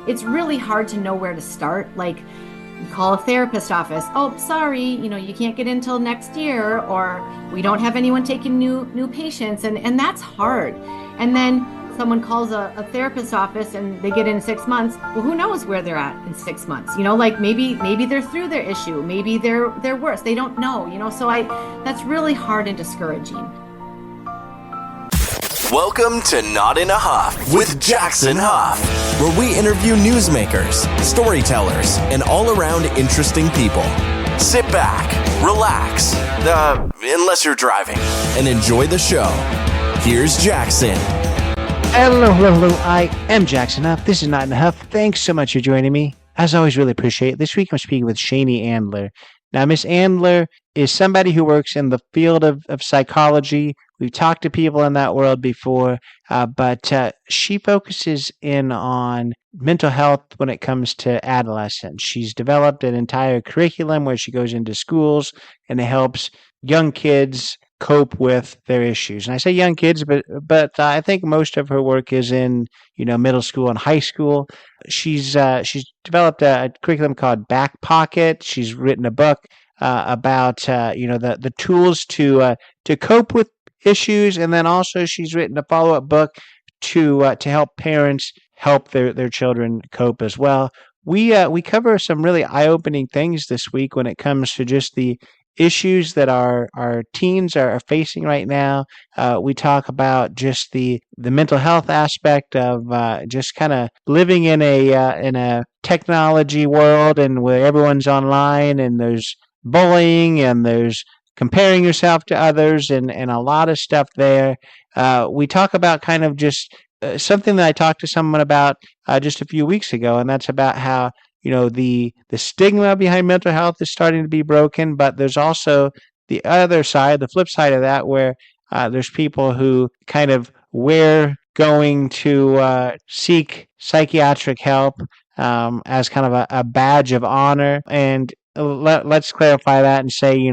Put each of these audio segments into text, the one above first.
it's really hard to know where to start. Like, you call a therapist office. Oh, sorry, you can't get in till next year, or we don't have anyone taking new patients, and that's hard. And then someone calls a therapist office and they get in 6 months. Well, who knows where they're at in 6 months? Like maybe they're through their issue, maybe they're worse. They don't know. So that's really hard and discouraging. Welcome to Not in a Huff with Jackson Huff, where we interview newsmakers, storytellers, and all-around interesting people. Sit back, relax, unless you're driving, and enjoy the show. Here's Jackson. Hello. I am Jackson Huff. This is Not in a Huff. Thanks so much for joining me. As always, really appreciate it. This week I'm speaking with Shaney Andler. Now, Miss Andler is somebody who works in the field of psychology. We've talked to people in that world before, but she focuses in on mental health when it comes to adolescents. She's developed an entire curriculum where she goes into schools and helps young kids cope with their issues. And I say young kids, but I think most of her work is in middle school and high school. She's developed a curriculum called Back Pocket. She's written a book about the tools to cope with issues, and then also she's written a follow-up book to help parents help their children cope as well. We cover some really eye-opening things this week when it comes to just the issues that our teens are facing right now. We talk about just the mental health aspect of just kind of living in a technology world, and where everyone's online and there's bullying and there's comparing yourself to others and a lot of stuff there. We talk about kind of just something that I talked to someone about just a few weeks ago, and that's about how the stigma behind mental health is starting to be broken, but there's also the other side, the flip side of that, where there's people who kind of wear going to seek psychiatric help as kind of a badge of honor. And let's clarify that and say,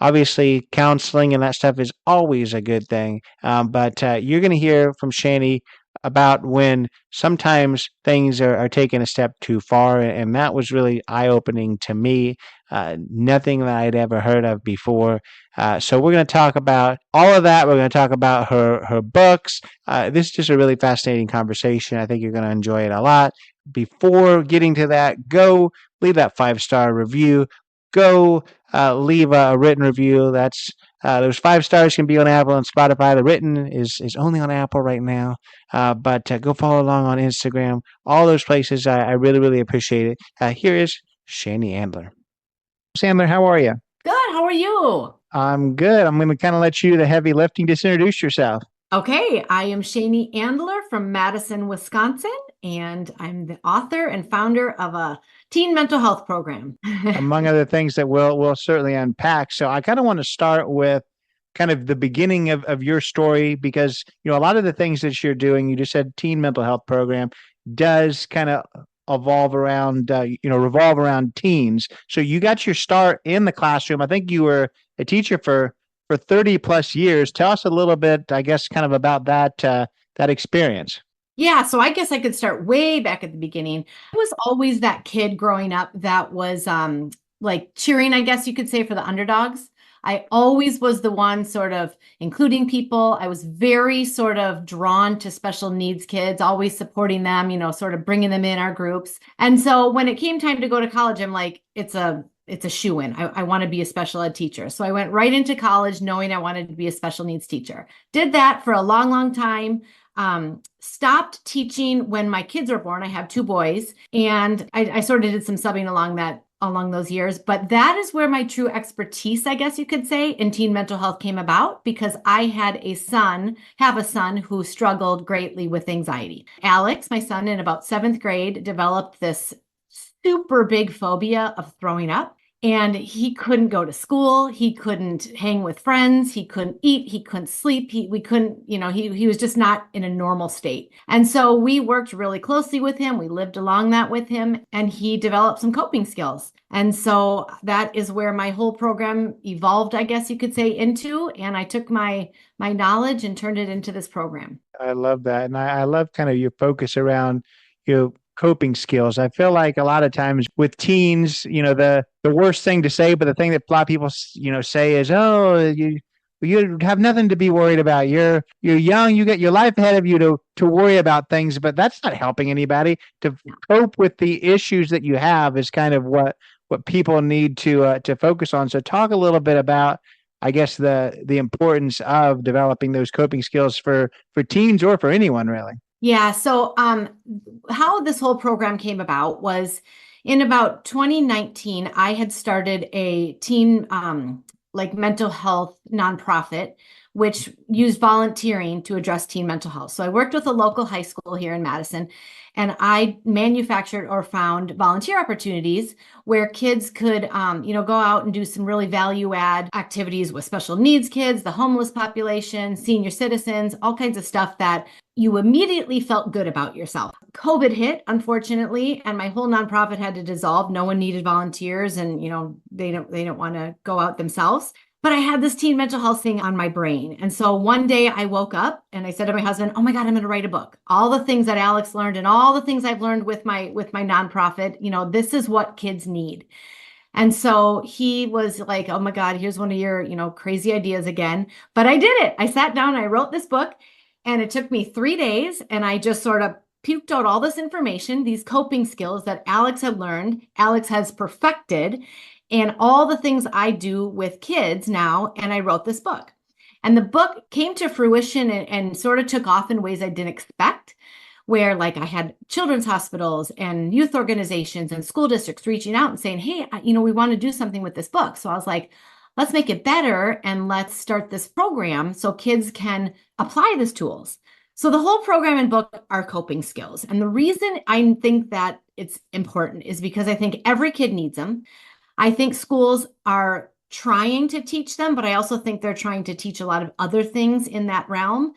obviously counseling and that stuff is always a good thing. But you're going to hear from Shaney about when sometimes things are taken a step too far, and that was really eye-opening to me. Nothing that I'd ever heard of before. So we're going to talk about all of that. We're going to talk about her books. This is just a really fascinating conversation. I think you're going to enjoy it a lot. Before getting to that, go leave that 5-star review. Go leave a written review. That's those 5 stars can be on Apple and Spotify. The written is only on Apple right now. But go follow along on Instagram. All those places. I really, really appreciate it. Here is Shaney Andler. Andler, how are you? Good. How are you? I'm good. I'm going to kind of let you do the heavy lifting. Just introduce yourself. Okay, I am Shaney Andler from Madison, Wisconsin, and I'm the author and founder of a teen mental health program. Among other things that we'll certainly unpack. So I kind of want to start with kind of the beginning of your story, because a lot of the things that you're doing, you just said teen mental health program, does kind of revolve around teens. So you got your start in the classroom. I think you were a teacher for 30 plus years. Tell us a little bit, I guess, kind of about that experience. Yeah, so I guess I could start way back at the beginning. I was always that kid growing up that was like cheering, I guess you could say, for the underdogs. I always was the one sort of including people. I was very sort of drawn to special needs kids, always supporting them, sort of bringing them in our groups. And so when it came time to go to college, I'm like, it's a shoo-in. I want to be a special ed teacher. So I went right into college knowing I wanted to be a special needs teacher. Did that for a long, long time. Stopped teaching when my kids were born. I have 2 boys, and I sort of did some subbing along those years. But that is where my true expertise, I guess you could say, in teen mental health came about, because I have a son who struggled greatly with anxiety. Alex, my son, in about 7th grade, developed this super big phobia of throwing up. And he couldn't go to school. He couldn't hang with friends. He couldn't eat. He couldn't sleep. We couldn't, he was just not in a normal state. And so we worked really closely with him. We lived along that with him, and he developed some coping skills. And so that is where my whole program evolved, I guess you could say, into. And I took my knowledge and turned it into this program. I love that. And I love kind of your focus around, coping skills. I feel like a lot of times with teens, the worst thing to say, but the thing that a lot of people, say is, oh, you have nothing to be worried about. You're young. You get your life ahead of you to worry about things, but that's not helping anybody. To cope with the issues that you have is kind of what people need to focus on. So talk a little bit about, I guess, the importance of developing those coping skills for teens or for anyone really. Yeah. So, how this whole program came about was in about 2019, I had started a teen, like mental health nonprofit, which used volunteering to address teen mental health. So I worked with a local high school here in Madison, and I manufactured or found volunteer opportunities where kids could, go out and do some really value add activities with special needs kids, the homeless population, senior citizens, all kinds of stuff that you immediately felt good about yourself. COVID hit, unfortunately, and my whole nonprofit had to dissolve. No one needed volunteers, and they don't want to go out themselves. But I had this teen mental health thing on my brain. And so one day I woke up and I said to my husband, oh my God, I'm going to write a book. All the things that Alex learned and all the things I've learned with my nonprofit, this is what kids need. And so he was like, oh my God, here's one of your, crazy ideas again. But I did it. I sat down, I wrote this book, and it took me 3 days, and I just sort of puked out all this information, these coping skills that Alex had learned, Alex has perfected, and all the things I do with kids now. And I wrote this book. And the book came to fruition and sort of took off in ways I didn't expect, where like I had children's hospitals and youth organizations and school districts reaching out and saying, hey, we want to do something with this book. So I was like, let's make it better and let's start this program so kids can apply these tools. So the whole program and book are coping skills. And the reason I think that it's important is because I think every kid needs them. I think schools are trying to teach them, but I also think they're trying to teach a lot of other things in that realm.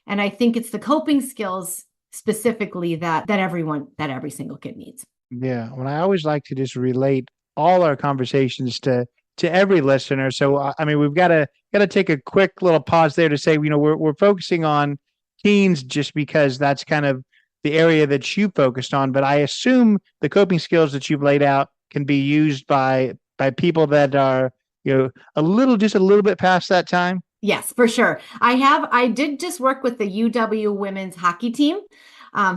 And I think it's the coping skills specifically that every single kid needs. Yeah. Well, I always like to just relate all our conversations to every listener. So, we've got to take a quick little pause there to say, we're focusing on teens just because that's kind of the area that you focused on. But I assume the coping skills that you've laid out can be used by people that are, a little bit past that time. Yes, for sure. I did just work with the UW women's hockey team.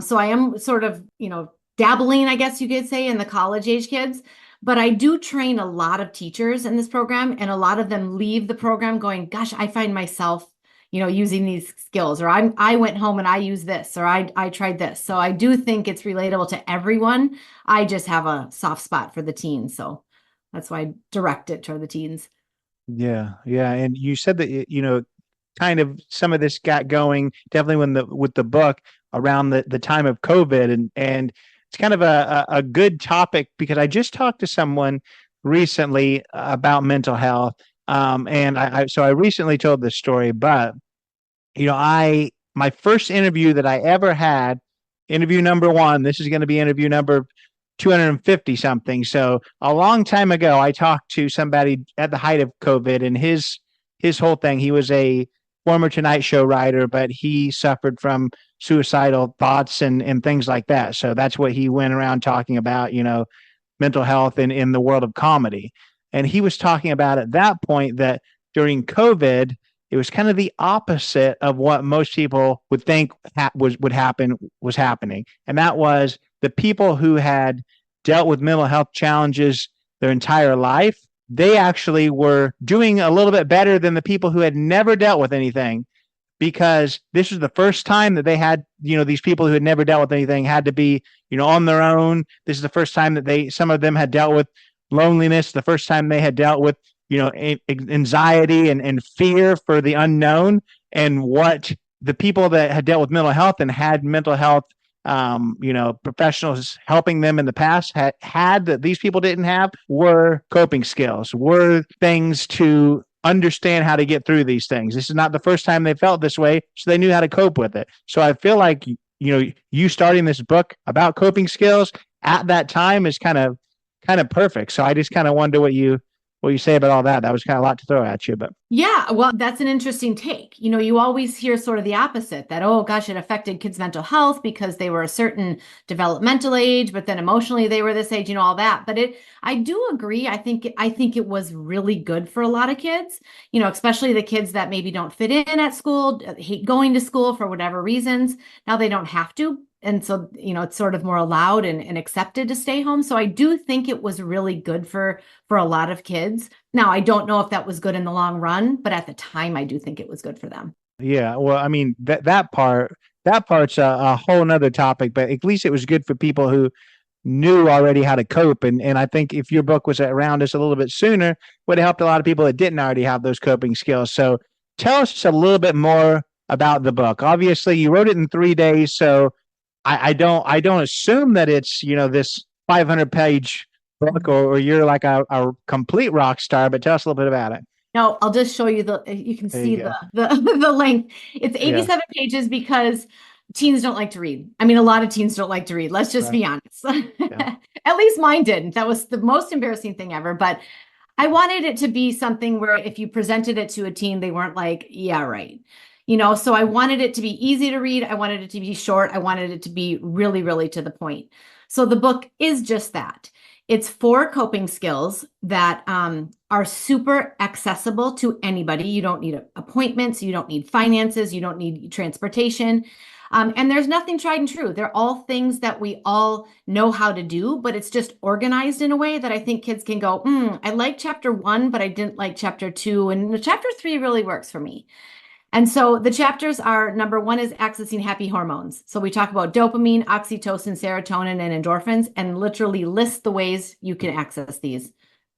So I am sort of, dabbling, I guess you could say, in the college age kids. But I do train a lot of teachers in this program, and a lot of them leave the program going, gosh, I find myself, using these skills, or I went home and I used this, or I tried this. So I do think it's relatable to everyone. I just have a soft spot for the teens. So that's why I direct it toward the teens. Yeah. Yeah. And you said that, kind of some of this got going definitely with the book around the time of COVID, and it's kind of a good topic because I just talked to someone recently about mental health. And I recently told this story, but my first interview that I ever had, interview number 1, this is going to be interview number 250 something. So a long time ago, I talked to somebody at the height of COVID, and his whole thing, he was a former Tonight Show writer, but he suffered from suicidal thoughts and things like that. So that's what he went around talking about, mental health in the world of comedy. And he was talking about at that point that during COVID, it was kind of the opposite of what most people would think was happening. And that was the people who had dealt with mental health challenges their entire life, they actually were doing a little bit better than the people who had never dealt with anything, because this was the first time that they had, these people who had never dealt with anything had to be, on their own. This is the first time that some of them had dealt with loneliness, the first time they had dealt with, anxiety and fear for the unknown. And what the people that had dealt with mental health and had mental health, professionals helping them in the past had that these people didn't have were coping skills, were things to understand how to get through these things. This is not the first time they felt this way, so they knew how to cope with it. So I feel like, you starting this book about coping skills at that time is kind of perfect. So I just kind of wonder what you what you say about all that. That was kind of a lot to throw at you, but Yeah, well, that's an interesting take. You always hear sort of the opposite that, oh gosh, it affected kids' mental health because they were a certain developmental age, but then emotionally they were this age, all that. But I do agree. I think it was really good for a lot of kids, especially the kids that maybe don't fit in at school, hate going to school for whatever reasons. Now they don't have to. And so, it's sort of more allowed and accepted to stay home. So I do think it was really good for a lot of kids. Now, I don't know if that was good in the long run, but at the time, I do think it was good for them. yeah. Well, I mean that part's a whole nother topic, but at least it was good for people who knew already how to cope. And I think if your book was around us a little bit sooner, would have helped a lot of people that didn't already have those coping skills. So tell us just a little bit more about the book. Obviously, you wrote it in 3 days, so I don't assume that it's this 500-page book, or you're like a complete rock star. But tell us a little bit about it. No, I'll just show you you can There you see go. the length. It's Yeah. 87 pages because teens don't like to read. I mean, a lot of teens don't like to read. Let's just Right. be honest. Yeah. At least mine didn't. That was the most embarrassing thing ever. But I wanted it to be something where if you presented it to a teen, they weren't like, yeah, right. So I wanted it to be easy to read. I wanted it to be short. I wanted it to be really, really to the point. So the book is just that. It's 4 coping skills that are super accessible to anybody. You don't need appointments. You don't need finances. You don't need transportation. And there's nothing tried and true. They're all things that we all know how to do, but it's just organized in a way that I think kids can go, I like chapter 1, but I didn't like chapter 2. And the chapter 3 really works for me. And so the chapters are, number 1 is accessing happy hormones. So we talk about dopamine, oxytocin, serotonin, and endorphins, and literally list the ways you can access these.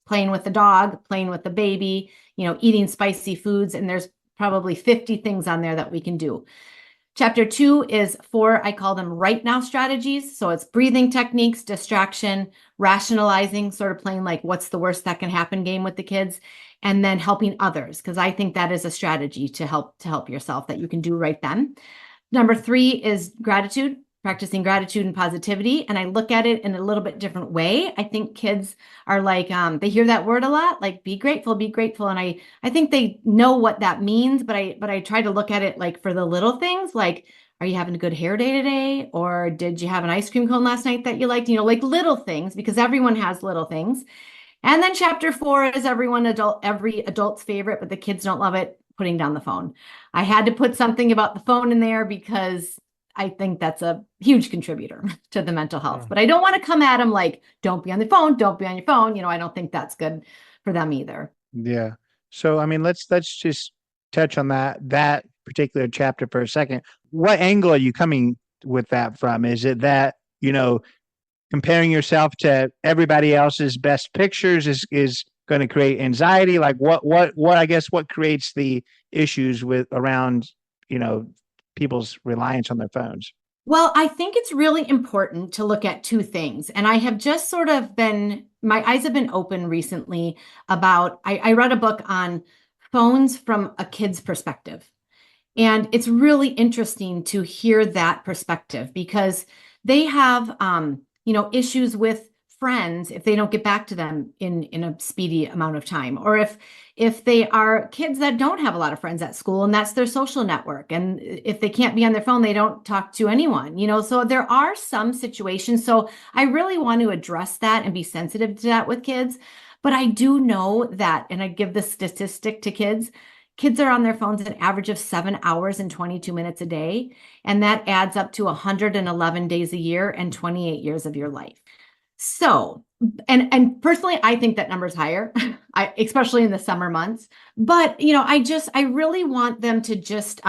Playing with the dog, playing with the baby, eating spicy foods, and there's probably 50 things on there that we can do. Chapter 2 is 4, I call them right now strategies. So it's breathing techniques, distraction, rationalizing, sort of playing like what's the worst that can happen game with the kids, and then helping others, because I think that is a strategy to help yourself that you can do right then. Number 3 is gratitude, practicing gratitude and positivity. And I look at it in a little bit different way. I think kids are like, they hear that word a lot, like be grateful, be grateful. And I think they know what that means, but I try to look at it like for the little things, like, are you having a good hair day today? Or did you have an ice cream cone last night that you liked? Like little things, because everyone has little things. And then chapter 4 is every adult's favorite, but the kids don't love it, putting down the phone. I had to put something about the phone in there because I think that's a huge contributor to the mental health. But I don't want to come at them like, don't be on the phone, don't be on your phone. I don't think that's good for them either. Yeah. So I mean, let's just touch on that particular chapter for a second. What angle are you coming with that from? Is it that, comparing yourself to everybody else's best pictures is going to create anxiety? Like what I guess what creates the issues around, people's reliance on their phones? Well, I think it's really important to look at 2 things. And I have just sort of my eyes have been open recently about, I read a book on phones from a kid's perspective. And it's really interesting to hear that perspective because they have, issues with friends if they don't get back to them in a speedy amount of time, or if they are kids that don't have a lot of friends at school and that's their social network, and if they can't be on their phone, they don't talk to anyone, so there are some situations. So I really want to address that and be sensitive to that with kids. But I do know that, and I give this statistic to kids are on their phones an average of 7 hours and 22 minutes a day, and that adds up to 111 days a year and 28 years of your life. So, and personally, I think that number is higher, especially in the summer months. But, I really want them to just,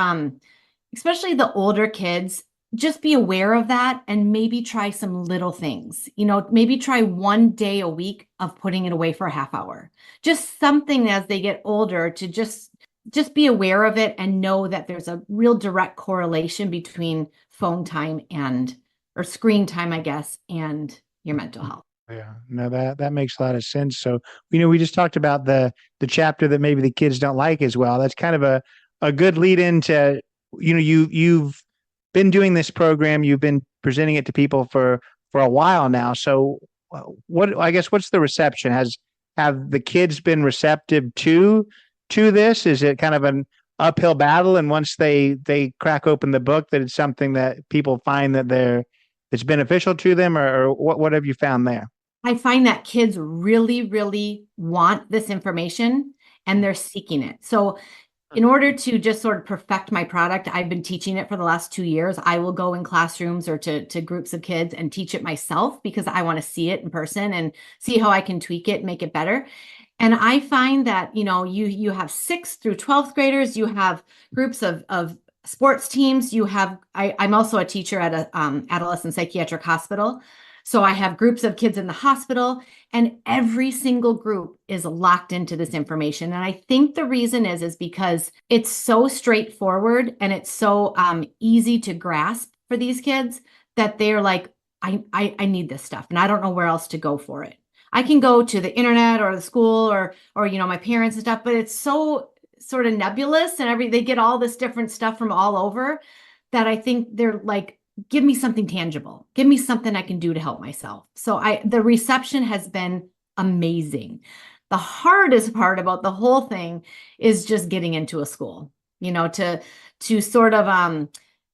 especially the older kids, just be aware of that and maybe try some little things, maybe try 1 day a week of putting it away for a half hour, just something as they get older to just be aware of it and know that there's a real direct correlation between phone time or screen time, I guess, and your mental health. Yeah, no, that makes a lot of sense. So, we just talked about the chapter that maybe the kids don't like as well. That's kind of a good lead into, you've been doing this program, you've been presenting it to people for a while now. So what's the reception? Has have the kids been receptive to this? Is it kind of an uphill battle, and once they crack open the book, that it's something that people find that it's beneficial to them, or what have you found there? I find that kids really, really want this information and they're seeking it. So in order to just sort of perfect my product, I've been teaching it for the last 2 years. I will go in classrooms or to groups of kids and teach it myself because I want to see it in person and see how I can tweak it, make it better. And I find that, you have 6th through 12th graders, you have groups of sports teams, I'm also a teacher at a adolescent psychiatric hospital. So I have groups of kids in the hospital, and every single group is locked into this information. And I think the reason is because it's so straightforward and it's so easy to grasp for these kids that they're like, I need this stuff, and I don't know where else to go for it. I can go to the internet or the school or my parents and stuff, but it's so sort of nebulous, and they get all this different stuff from all over that I think they're like, give me something tangible. Give me something I can do to help myself. So the reception has been amazing. The hardest part about the whole thing is just getting into a school, to sort of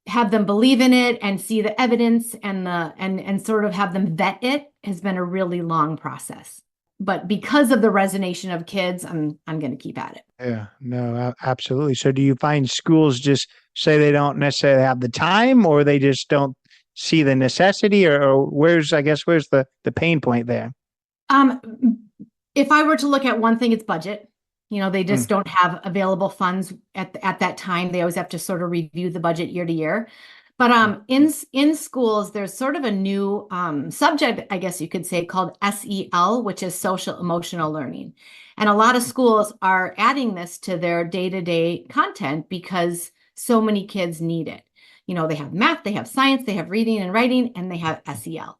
have them believe in it and see the evidence and sort of have them vet it has been a really long process. But because of the resonation of kids, I'm going to keep at it. Yeah, no, absolutely. So do you find schools just say they don't necessarily have the time, or they just don't see the necessity, or where's the pain point there? If I were to look at one thing, it's budget. They just don't have available funds at that time. They always have to sort of review the budget year to year. But in schools, there's sort of a new subject, I guess you could say, called SEL, which is social emotional learning. And a lot of schools are adding this to their day-to-day content because so many kids need it. They have math, they have science, they have reading and writing, and they have SEL.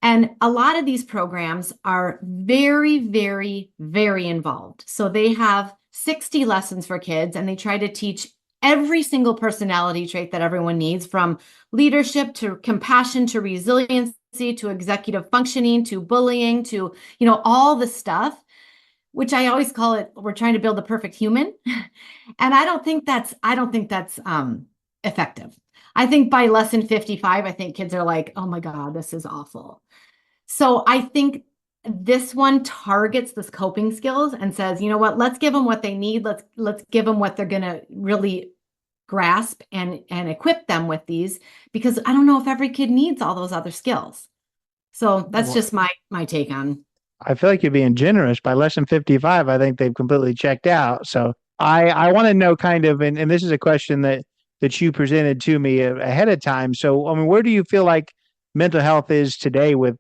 And a lot of these programs are very, very, very involved. So they have 60 lessons for kids, and they try to teach every single personality trait that everyone needs, from leadership to compassion to resiliency to executive functioning to bullying to, all the stuff, which I always call it, we're trying to build the perfect human. And I don't think that's effective. I think by lesson 55, I think kids are like, oh my God, this is awful. So I think this one targets this coping skills and says, you know what, let's give them what they need. Let's give them what they're going to really grasp and equip them with these, because I don't know if every kid needs all those other skills. So that's just my take on. I feel like you're being generous. By lesson 55, I think they've completely checked out. So I want to know kind of, and this is a question that you presented to me ahead of time. So, I mean, where do you feel like mental health is today with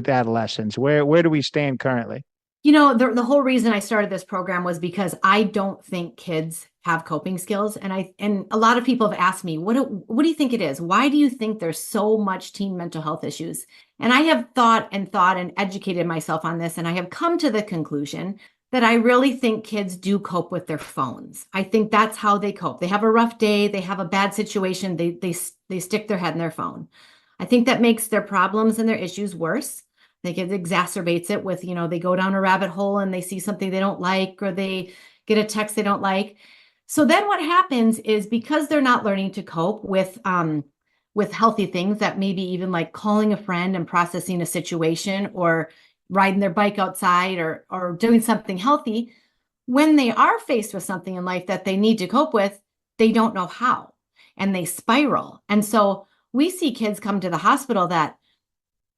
adolescents? Where do we stand currently? The whole reason I started this program was because I don't think kids have coping skills. And a lot of people have asked me, what do you think it is? Why do you think there's so much teen mental health issues? And I have thought and educated myself on this. And I have come to the conclusion that I really think kids do cope with their phones. I think that's how they cope. They have a rough day. They have a bad situation. They stick their head in their phone. I think that makes their problems and their issues worse. I think it exacerbates it with, they go down a rabbit hole and they see something they don't like, or they get a text they don't like. So then what happens is, because they're not learning to cope with healthy things, that maybe even like calling a friend and processing a situation, or riding their bike outside, or doing something healthy, when they are faced with something in life that they need to cope with, they don't know how, and they spiral. And so we see kids come to the hospital that,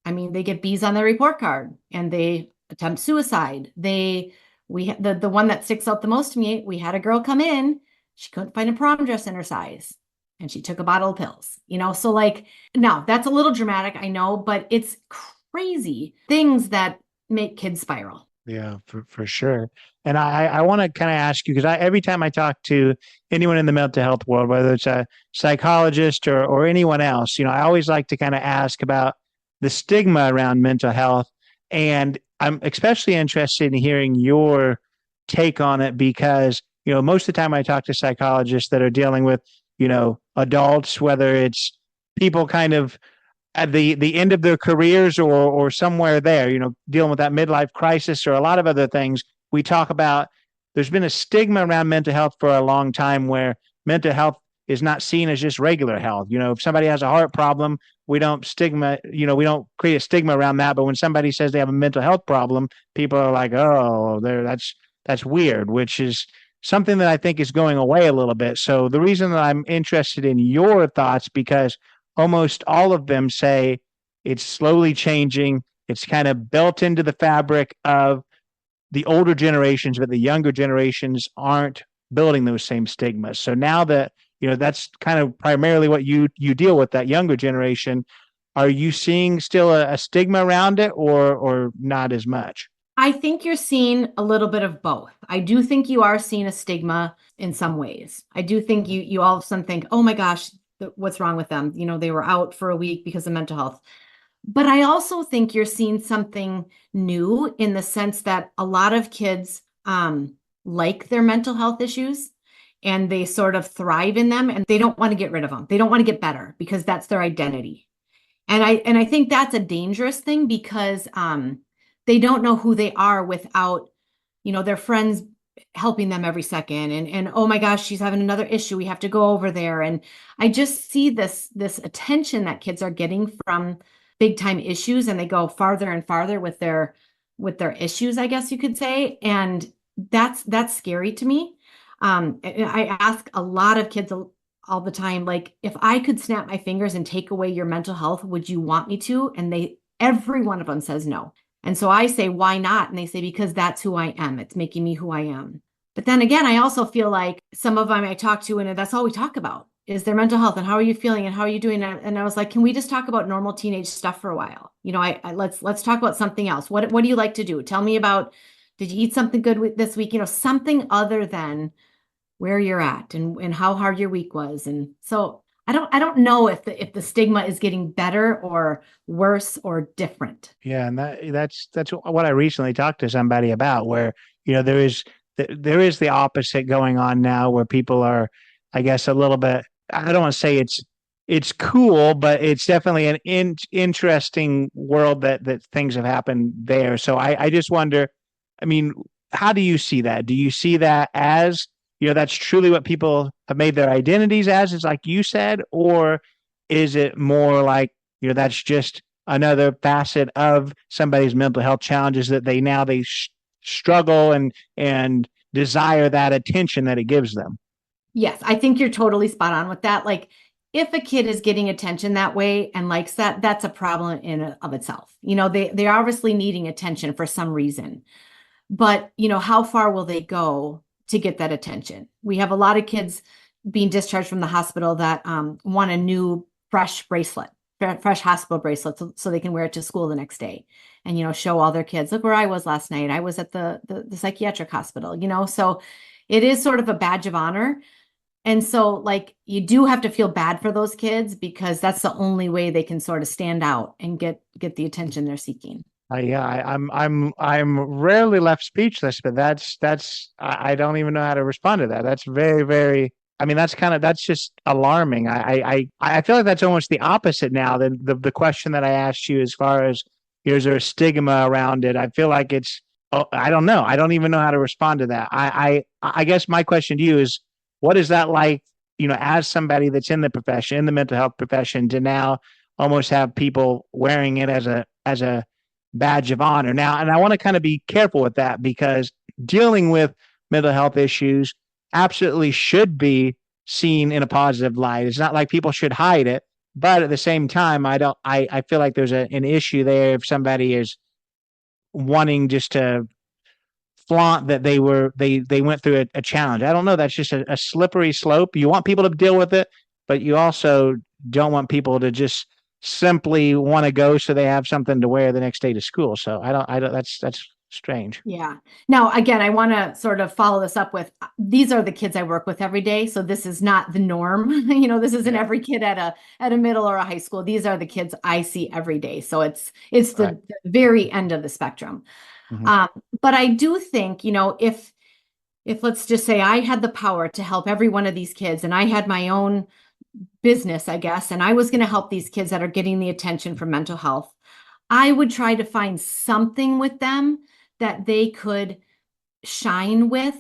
they get B's on their report card and they attempt suicide. The one that sticks out the most to me, we had a girl come in, she couldn't find a prom dress in her size, and she took a bottle of pills, so like, no, that's a little dramatic, I know, but it's crazy things that make kids spiral. Yeah, for sure. And I want to kind of ask you, because every time I talk to anyone in the mental health world, whether it's a psychologist or anyone else, I always like to kind of ask about the stigma around mental health. And I'm especially interested in hearing your take on it, because, most of the time I talk to psychologists that are dealing with, adults, whether it's people kind of at the end of their careers or somewhere there, dealing with that midlife crisis or a lot of other things. We talk about there's been a stigma around mental health for a long time where mental health is not seen as just regular health. If somebody has a heart problem, we don't create a stigma around that. But when somebody says they have a mental health problem, people are like, oh, that's weird, which is something that I think is going away a little bit. So the reason that I'm interested in your thoughts, because almost all of them say it's slowly changing. It's kind of built into the fabric of the older generations, but the younger generations aren't building those same stigmas. So now that, that's kind of primarily what you deal with, that younger generation, are you seeing still a stigma around it or not as much? I think you're seeing a little bit of both. I do think you are seeing a stigma in some ways. I do think you all of a sudden think, oh my gosh, what's wrong with them? They were out for a week because of mental health. But I also think you're seeing something new in the sense that a lot of kids like their mental health issues and they sort of thrive in them and they don't want to get rid of them. They don't want to get better because that's their identity. And I think that's a dangerous thing because they don't know who they are without, their friends helping them every second. And oh my gosh, she's having another issue. We have to go over there. And I just see this attention that kids are getting from big time issues, and they go farther and farther with their issues, I guess you could say. And that's scary to me. I ask a lot of kids all the time, like, if I could snap my fingers and take away your mental health, would you want me to? And every one of them says no. And so I say, why not? And they say, because that's who I am. It's making me who I am. But then again, I also feel like some of them I talk to, and that's all we talk about is their mental health and how are you feeling and how are you doing? And I was like, can we just talk about normal teenage stuff for a while? Let's talk about something else. What do you like to do? Tell me about, did you eat something good this week? Something other than where you're at and how hard your week was. And so I don't know if the stigma is getting better or worse or different. Yeah, and that's what I recently talked to somebody about, where there is the opposite going on now, where people are, I guess, a little bit. I don't want to say it's cool, but it's definitely an interesting world that things have happened there. So I just wonder, I mean, how do you see that? Do you see that as, that's truly what people have made their identities as, is like you said, or is it more like, that's just another facet of somebody's mental health challenges that they struggle and desire that attention that it gives them? Yes, I think you're totally spot on with that. Like, if a kid is getting attention that way and likes that, that's a problem in and of itself. They're obviously needing attention for some reason. But, how far will they go to get that attention? We have a lot of kids being discharged from the hospital that want a new fresh bracelet, fresh hospital bracelet, so they can wear it to school the next day and, show all their kids, look where I was last night. I was at the psychiatric hospital, so it is sort of a badge of honor. And so, like, you do have to feel bad for those kids because that's the only way they can sort of stand out and get the attention they're seeking. I'm rarely left speechless, but I don't even know how to respond to that. That's very, very. I mean, that's just alarming. I feel like that's almost the opposite now than the question that I asked you, as far as, is there a stigma around it? I feel like it's. Oh, I don't know. I don't even know how to respond to that. I guess my question to you is, what is that like, as somebody that's in the profession, in the mental health profession, to now almost have people wearing it as a badge of honor now? And I want to kind of be careful with that, because dealing with mental health issues absolutely should be seen in a positive light. It's not like people should hide it, but at the same time, I feel like there's an issue there if somebody is wanting just to flaunt that they went through a challenge. I don't know. That's just a slippery slope. You want people to deal with it, but you also don't want people to just simply want to go so they have something to wear the next day to school. So I don't, that's strange. Yeah. Now, again, I want to sort of follow this up with, these are the kids I work with every day. So this is not the norm. This isn't every kid at a middle or a high school. These are the kids I see every day. So it's the very end of the spectrum. Mm-hmm. But I do think, if let's just say I had the power to help every one of these kids and I had my own business, I guess, and I was going to help these kids that are getting the attention for mental health, I would try to find something with them that they could shine with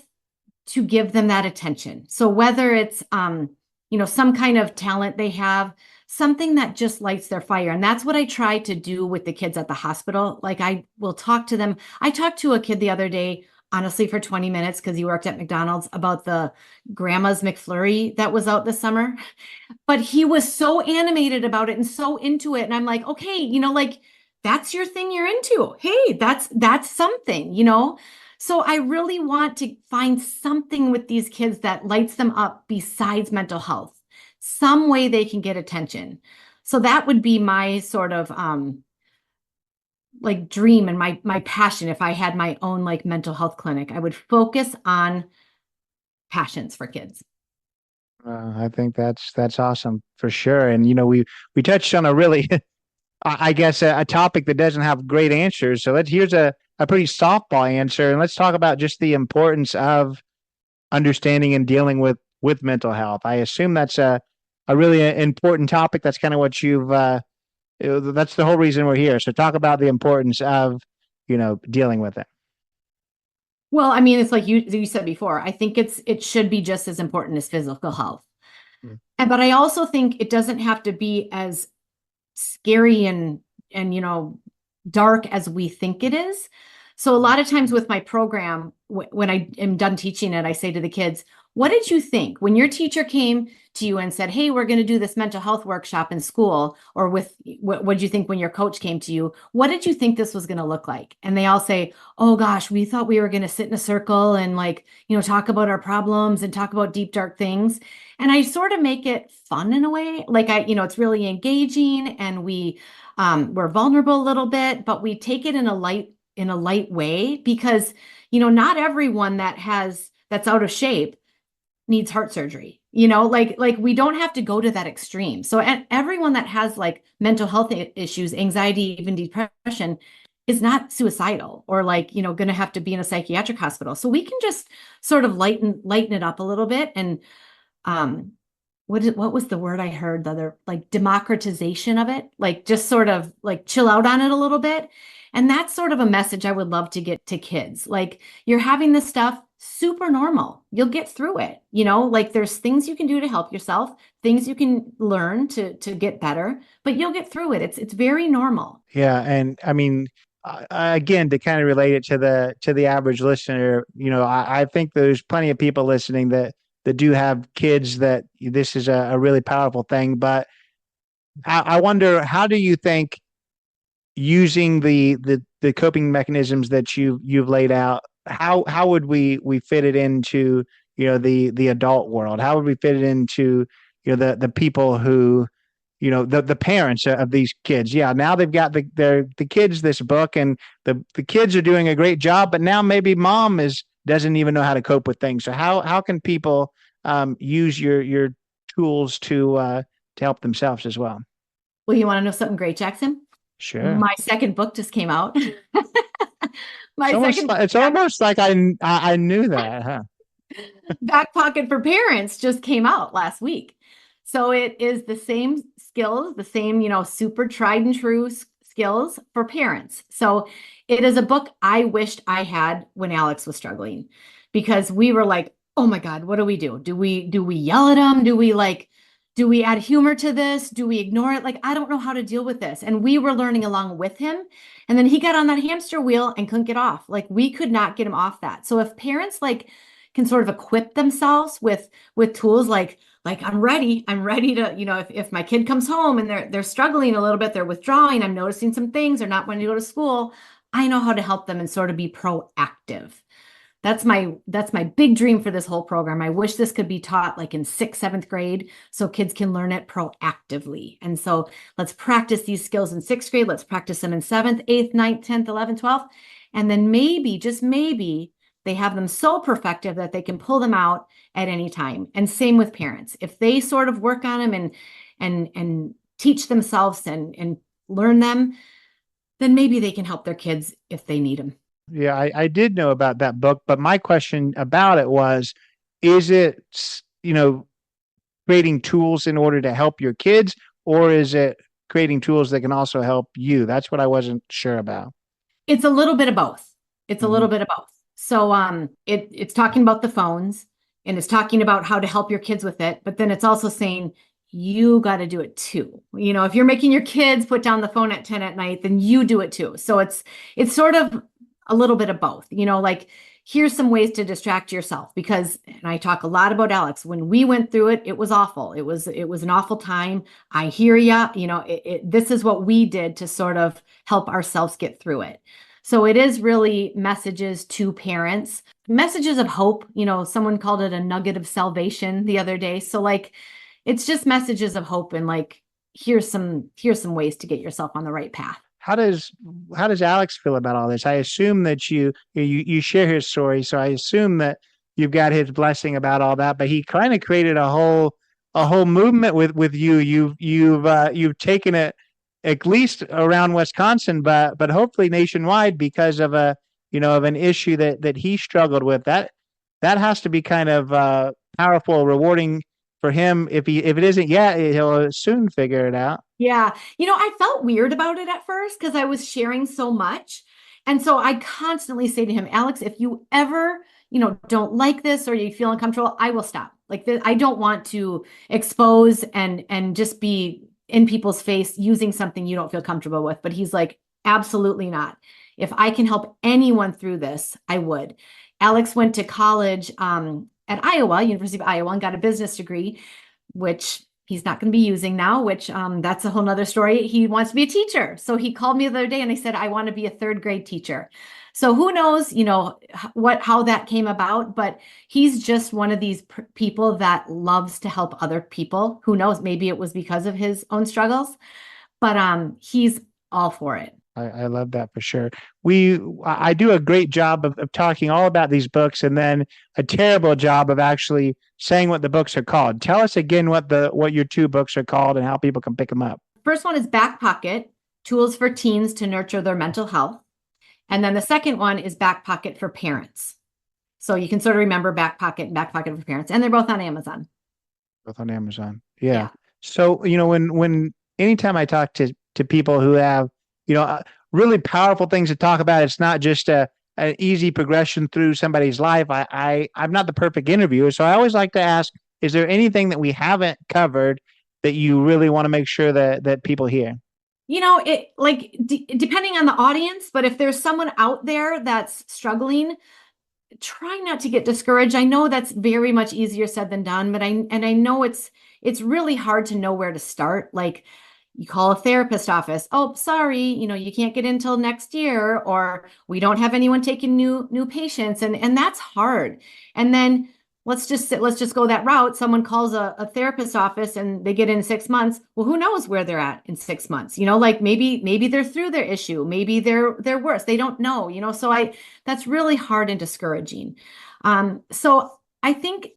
to give them that attention. So whether it's some kind of talent they have, something that just lights their fire. And that's what I try to do with the kids at the hospital. Like I will talk to them. I talked to a kid the other day, honestly, for 20 minutes because he worked at McDonald's about the grandma's McFlurry that was out this summer. But he was so animated about it and so into it. And I'm like, okay, like that's your thing you're into. Hey, that's something. So I really want to find something with these kids that lights them up besides mental health, some way they can get attention. So that would be my sort of like dream and my passion. If I had my own like mental health clinic, I would focus on passions for kids. I think that's awesome for sure. And we touched on a really, I guess, a topic that doesn't have great answers. So here's a pretty softball answer, and let's talk about just the importance of understanding and dealing with mental health. I assume that's a really important topic. That's kind of what that's the whole reason we're here. So talk about the importance of dealing with it. Well, I mean, it's like you said before. I think it should be just as important as physical health. Mm. But I also think it doesn't have to be as scary and dark as we think it is. So a lot of times with my program, when I am done teaching it, I say to the kids, what did you think when your teacher came to you and said, hey, we're going to do this mental health workshop in school? Or what did you think when your coach came to you? What did you think this was going to look like? And they all say, oh gosh, we thought we were going to sit in a circle and talk about our problems and talk about deep, dark things. And I sort of make it fun in a way. Like it's really engaging, and we're vulnerable a little bit, but we take it in a light way, because not everyone that's out of shape needs heart surgery. Like we don't have to go to that extreme. So everyone that has like mental health issues, anxiety, even depression, is not suicidal or going to have to be in a psychiatric hospital. So we can just sort of lighten it up a little bit. And what was the word I heard the other, like democratization of it, like just sort of like chill out on it a little bit. And that's sort of a message I would love to get to kids. Like, you're having this stuff super normal. You'll get through it. Like there's things you can do to help yourself, things you can learn to get better, but you'll get through it. It's very normal. Yeah, and I mean, again, to kind of relate it to the average listener, I think there's plenty of people listening that do have kids that this is a really powerful thing. But I wonder, how do you think using the coping mechanisms that you've laid out, how would we fit it into the adult world? How would we fit it into the people who the parents of these kids? Yeah, now they've got the kids this book, and the kids are doing a great job, but now maybe mom doesn't even know how to cope with things. So how can people use your tools to help themselves as well? Well, you want to know something great, Jackson? Sure. My second book just came out. It's almost like I knew that, huh? Back Pocket for Parents just came out last week. So it is the same skills, the same, super tried and true skills for parents. So it is a book I wished I had when Alex was struggling, because we were like, oh my God, what do we do? Do we yell at him? Do we add humor to this? Do we ignore it? Like, I don't know how to deal with this. And we were learning along with him. And then he got on that hamster wheel and couldn't get off. Like, we could not get him off that. So if parents can sort of equip themselves with tools like I'm ready to, if my kid comes home and they're struggling a little bit, they're withdrawing, I'm noticing some things, they're not wanting to go to school, I know how to help them and sort of be proactive. That's my big dream for this whole program. I wish this could be taught like in 6th, 7th grade, so kids can learn it proactively. And so let's practice these skills in 6th grade. Let's practice them in 7th, 8th, 9th, 10th, 11th, 12th. And then maybe, just maybe, they have them so perfective that they can pull them out at any time. And same with parents. If they sort of work on them and teach themselves and learn them, then maybe they can help their kids if they need them. Yeah, I did know about that book, but my question about it was, is it, creating tools in order to help your kids, or is it creating tools that can also help you? That's what I wasn't sure about. It's a little bit of both. It's a Mhm. little bit of both. So it's talking about the phones and it's talking about how to help your kids with it, but then it's also saying you got to do it too. You know, if you're making your kids put down the phone at 10 at night, then you do it too. So it's sort of a little bit of both. You know, like here's some ways to distract yourself because and I talk a lot about Alex. When we went through it, it was awful. It was an awful time. I hear ya. You know, this is what we did to sort of help ourselves get through it. So it is really messages to parents, messages of hope. You know, someone called it a nugget of salvation the other day. So like it's just messages of hope and like here's some ways to get yourself on the right path. How does how does Alex feel about all this? I assume that you share his story, so I assume that you've got his blessing about all that. But he kind of created a whole movement with you. You've taken it at least around Wisconsin, but hopefully nationwide because of a of an issue that he struggled with. That has to be kind of powerful, rewarding for him. If it isn't yet, he'll soon figure it out. Yeah. You know, I felt weird about it at first because I was sharing so much. And so I constantly say to him, Alex, if you ever, don't like this or you feel uncomfortable, I will stop. Like I don't want to expose and just be in people's face using something you don't feel comfortable with. But he's like, absolutely not. If I can help anyone through this, I would. Alex went to college at Iowa, University of Iowa, and got a business degree, which he's not going to be using now, which that's a whole nother story. He wants to be a teacher. So he called me the other day and I said, I want to be a third grade teacher. So who knows, how that came about, but he's just one of these people that loves to help other people. Who knows, maybe it was because of his own struggles, but he's all for it. I love that for sure. I do a great job of talking all about these books and then a terrible job of actually saying what the books are called. Tell us again what your two books are called and how people can pick them up. First one is Back Pocket, Tools for Teens to Nurture Their Mental Health. And then the second one is Back Pocket for Parents. So you can sort of remember Back Pocket and Back Pocket for Parents. And they're both on Amazon. Both on Amazon. Yeah. So, when anytime I talk to people who have really powerful things to talk about. It's not just an easy progression through somebody's life. I'm not the perfect interviewer, so I always like to ask: is there anything that we haven't covered that you really want to make sure that people hear? It like depending on the audience, but if there's someone out there that's struggling, try not to get discouraged. I know that's very much easier said than done, but I know it's really hard to know where to start. Like you call a therapist office. Oh, sorry, you can't get in till next year, or we don't have anyone taking new patients. And that's hard. And then let's just go that route. Someone calls a therapist office and they get in 6 months. Well, who knows where they're at in 6 months? Like maybe they're through their issue. Maybe they're worse. They don't know, so that's really hard and discouraging. So I think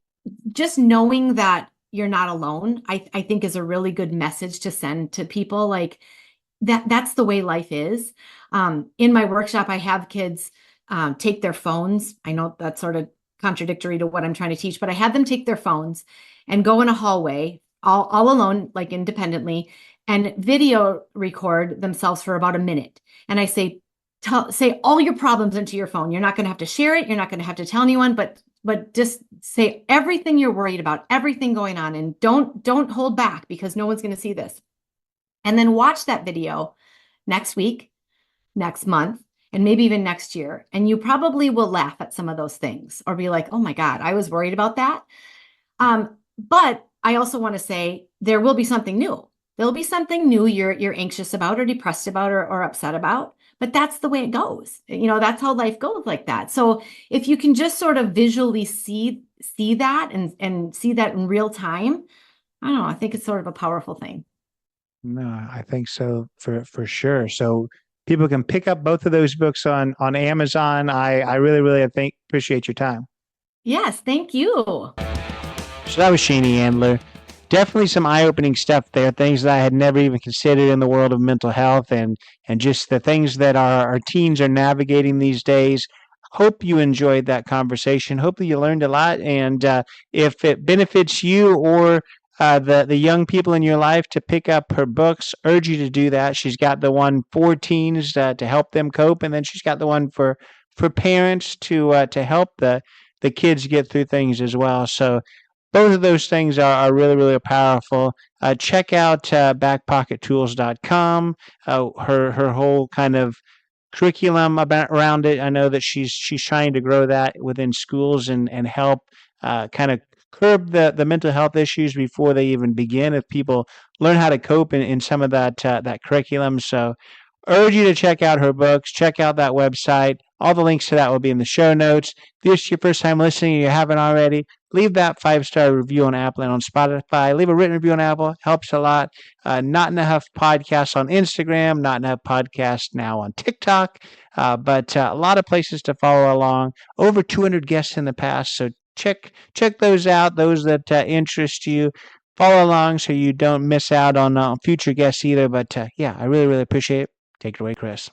just knowing that you're not alone, I think is a really good message to send to people, like that's the way life is. In my workshop, I have kids take their phones. I know that's sort of contradictory to what I'm trying to teach, but I had them take their phones and go in a hallway all alone, like independently, and video record themselves for about a minute. And I say all your problems into your phone. You're not going to have to share it. You're not going to have to tell anyone, but just say everything you're worried about, everything going on, and don't hold back because no one's going to see this. And then watch that video next week, next month, and maybe even next year. And you probably will laugh at some of those things or be like, oh my God, I was worried about that. But I also want to say there will be something new. There'll be something new you're anxious about or depressed about or upset about. But that's the way it goes. That's how life goes like that. So if you can just sort of visually see that and see that in real time, I don't know, I think it's sort of a powerful thing. No, I think so for sure. So people can pick up both of those books on Amazon. I really, really appreciate your time. Yes, thank you. So that was Shaney Andler. Definitely some eye-opening stuff there, things that I had never even considered in the world of mental health and just the things that our teens are navigating these days. Hope you enjoyed that conversation. Hope that you learned a lot. And if it benefits you or the young people in your life to pick up her books. Urge you to do that. She's got the one for teens to help them cope, and then she's got the one for parents to help the kids get through things as well. So both of those things are really, really powerful. Check out backpockettools.com. Her whole kind of curriculum around it. I know that she's trying to grow that within schools and help kind of curb the mental health issues before they even begin. If people learn how to cope in some of that curriculum, so urge you to check out her books, check out that website. All the links to that will be in the show notes. If this is your first time listening and you haven't already, leave that 5-star review on Apple and on Spotify. Leave a written review on Apple. Helps a lot. Not in a Huff podcast on Instagram. Not in a Huff podcast now on TikTok. But a lot of places to follow along. Over 200 guests in the past. So check those out. Those that interest you. Follow along so you don't miss out on future guests either. But yeah, I really, really appreciate it. Take it away, Chris.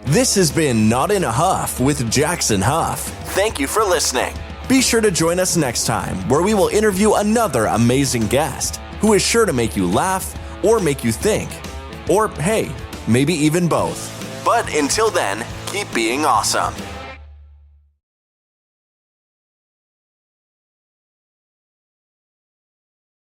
This has been Not in a Huff with Jackson Huff. Thank you for listening. Be sure to join us next time where we will interview another amazing guest who is sure to make you laugh or make you think. Or hey, maybe even both. But until then, keep being awesome.